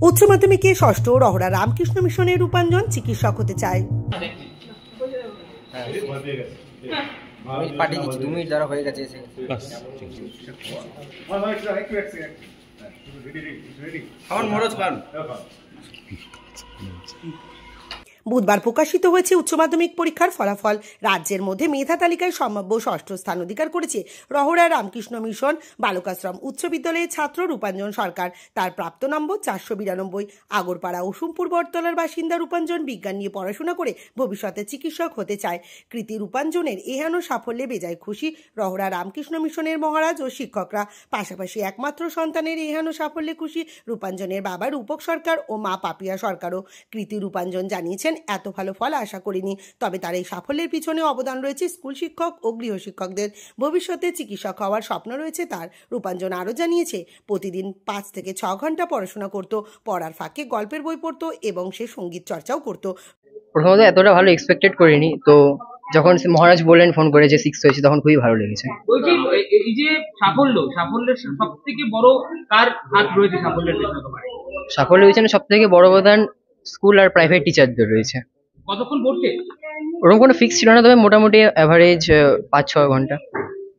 উচ্চ মাধ্যমিকে ষষ্ঠ রহরা রামকৃষ্ণ মিশনের রূপাঞ্জন চিকিৎসক হতে চায়। পাঠিয়ে দিচ্ছি, 2 মিনিট দ্বারা হয়ে গেছে এসে। বুধবার প্রকাশিত হয়েছে উচ্চ মাধ্যমিক পরীক্ষার ফলাফল। রাজ্যের মধ্যে মেধা তালিকায় সম্ভাব্য ষষ্ঠ স্থান অধিকার করেছে রহরা রামকৃষ্ণ মিশন বালকাশ্রম উচ্চ বিদ্যালয়ের ছাত্র রূপাঞ্জন সরকার। তার প্রাপ্ত নম্বর 492। আগরপাড়া অসুমপুর বটতলার বাসিন্দা রূপাঞ্জন বিজ্ঞান নিয়ে পড়াশোনা করে ভবিষ্যতে চিকিৎসক হতে চায়। কৃতি রূপাঞ্জনের এহেন সাফল্যে বেজায় খুশি রহরা রামকৃষ্ণ মিশনের মহারাজ ও শিক্ষকরা। পাশাপাশি একমাত্র সন্তানের এহেন সাফল্যে খুশি রূপাঞ্জনের বাবা রূপক সরকার ও মা পাপিয়া সরকারও। কৃতি রূপাঞ্জন জানিয়েছেন, এত ভালো ফল আশা করিনি, তবে তার এই সাফল্যের পিছনে অবদান রয়েছে স্কুল শিক্ষক ও গৃহশিক্ষকদের। ভবিষ্যতে চিকিৎসক হওয়ার স্বপ্ন রয়েছে তার। রূপাঞ্জন আরও জানিয়েছে, প্রতিদিন 5 থেকে 6 ঘন্টা পড়াশোনা করত, পড়ার ফাঁকে গল্পের বই পড়ত এবং সে সঙ্গীত চর্চাও করত। প্রথমত এতটা ভালো এক্সপেক্টেড করিনি, তো যখন মহারাজ বললেন ফোন করে যে 6 হয়েছে তখন খুবই ভালো লেগেছে। এই যে সাফল্যের সবথেকে বড় কার হাত রয়েছে সাফল্যের পেছনে? সাফল্যের পিছনে সবথেকে বড় অবদান স্কুল আর প্রাইভেট টিচারদের রয়েছে। কতক্ষণ পড়তে? ওরকম কোনো ফিক্স ছিল না, তবে মোটামুটি অ্যাভারেজ 5-6 ঘন্টা।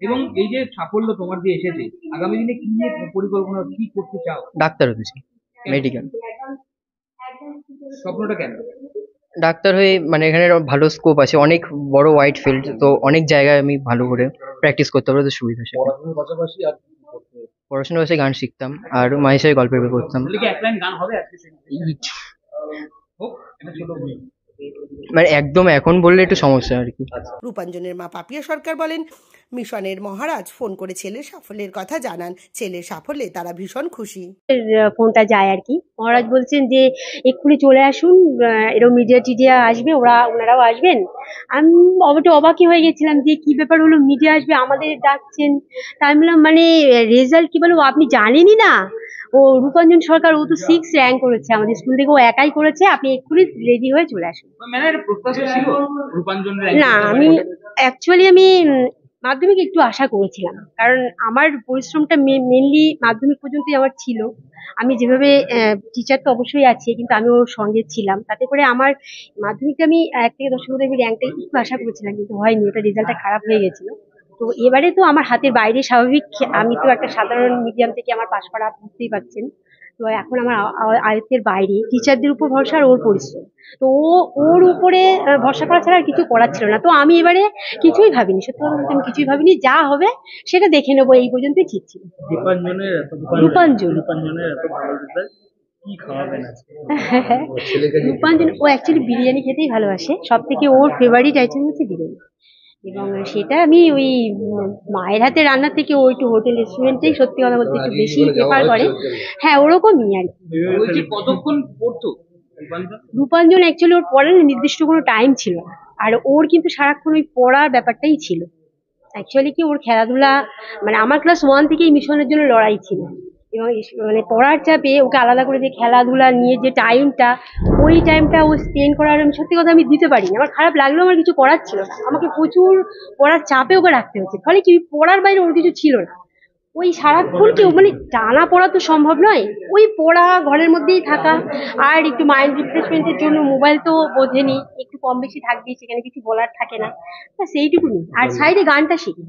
এবং এই যে সাফল্য তোমার যে এসেছে, আগামী দিনে কি নিয়ে পরিকল্পনা, কি করতে চাও? ডাক্তার হতে চাই, মেডিকেল। স্বপ্নটা কেন? ডাক্তার হয়ে মানে এখানে ভালো স্কোপ আছে, অনেক বড় ওয়াইড ফিল্ড, তো অনেক জায়গায় আমি ভালো করে প্র্যাকটিস করতে পারবো, তো সুবিধা। পড়াশোনার পাশাপাশি আর পড়াশোনার পাশে গান শিখতাম আর মাঝে সাঝে গল্পের বই করতাম। এক লাইন গান হবে আজকে? মানে একদম এখন বললে একটু সমস্যা আর কি। রূপাঞ্জনের মা পাপিয়া সরকার বলেন, মিশনের মহারাজ ফোন করে ছেলের সাফল্যের কথা জানান। ছেলের সাফল্যে তারা ভীষণ খুশি। ফোনটা যায় আর কি, মহারাজ বলছেন যে এক্ষুনি চলে আসুন, এরকম মিডিয়া আসবে, ওনারাও আসবেন। আমি একটু অবাকই হয়ে গেছিলাম যে কি ব্যাপার হলো, মিডিয়া আসবে, আমাদের ডাকছেন। তাই বললাম মানে রেজাল্ট কি বলবো, আপনি জানেনই না? ও রূপাঞ্জন সরকার, ও তো 6 র্যাঙ্ক করেছে আমাদের স্কুল থেকে, ও একাই করেছে। আপনি এক্ষুনি রেডি হয়ে চলে আসুন। না, আমি মাধ্যমিক একটু আশা করেছিলাম, কারণ আমার পরিশ্রমটা মেনলি মাধ্যমিক পর্যন্তই আমার ছিল। আমি যেভাবে টিচার তো অবশ্যই আছে, কিন্তু আমি ওর সঙ্গে ছিলাম, তাতে করে আমার মাধ্যমিকটা আমি 1 থেকে 10 মধ্যে আমি র্যাঙ্কটা একটু আশা করেছিলাম, কিন্তু হয়নি, ওটা রেজাল্টটা খারাপ হয়ে গেছিল। তো এবারে তো আমার হাতের বাইরে, স্বাভাবিক, আমি তো একটা সাধারণ মিডিয়াম থেকে আমার পাশ করা, বুঝতেই পারছেন। তো এখন আমার আয়ত্তের বাইরে টিচারদের উপর ভরসা আর ওর পরিশ্রম, তো ওর উপরে ভরসা করা ছাড়া আর কিছু করার ছিল না। তো আমি এবারে কিছুই ভাবিনি, সত্যি কথা বলতে আমি কিছুই ভাবিনি, যা হবে সেটা দেখে নেবো, এই পর্যন্তই ঠিক ছিল। রূপাঞ্জন রূপাঞ্জন ও অ্যাকচুয়ালি বিরিয়ানি খেতেই ভালোবাসে, সব থেকে ওর ফেভারিট আইটেম হচ্ছে বিরিয়ানি। এবং সেটা আমি ওই মায়ের হাতে রান্নার থেকে ওই একটু হোটেল রেস্টুরেন্টেই সত্যি কথা বলতে একটু বেশি প্রেফার করে। হ্যাঁ, ওরকমই আর কি। কতক্ষণ পড়তো রূপাঞ্জন? অ্যাকচুয়ালি ওর পড়ার নির্দিষ্ট কোনো টাইম ছিল না, আর ওর কিন্তু সারাক্ষণ ওই পড়ার ব্যাপারটাই ছিল। অ্যাকচুয়ালি কি, ওর খেলাধুলা, মানে আমার ক্লাস 1 থেকেই মিশনের জন্য লড়াই ছিল, এবং মানে পড়ার চাপে ওকে আলাদা করে যে খেলাধুলা নিয়ে যে টাইমটা, ওই টাইমটা ও স্পেন্ড করার আমি সত্যি কথা আমি দিতে পারিনি। আমার খারাপ লাগলেও আমার কিছু করার ছিল না, আমাকে প্রচুর পড়ার চাপে ওকে রাখতে হচ্ছে, ফলে কি পড়ার বাইরে ওর কিছু ছিল না। ওই সারাক্ষণ কেউ মানে টানা পড়া তো সম্ভব নয়, ওই পড়া, ঘরের মধ্যেই থাকা, আর একটু মাইন্ড রিফ্রেশমেন্টের জন্য মোবাইল তো বোঝেনি, একটু কম বেশি থাকবেই, সেখানে কিছু বলার থাকে না, সেইটুকুনি। আর সাইডে গানটা শিখি।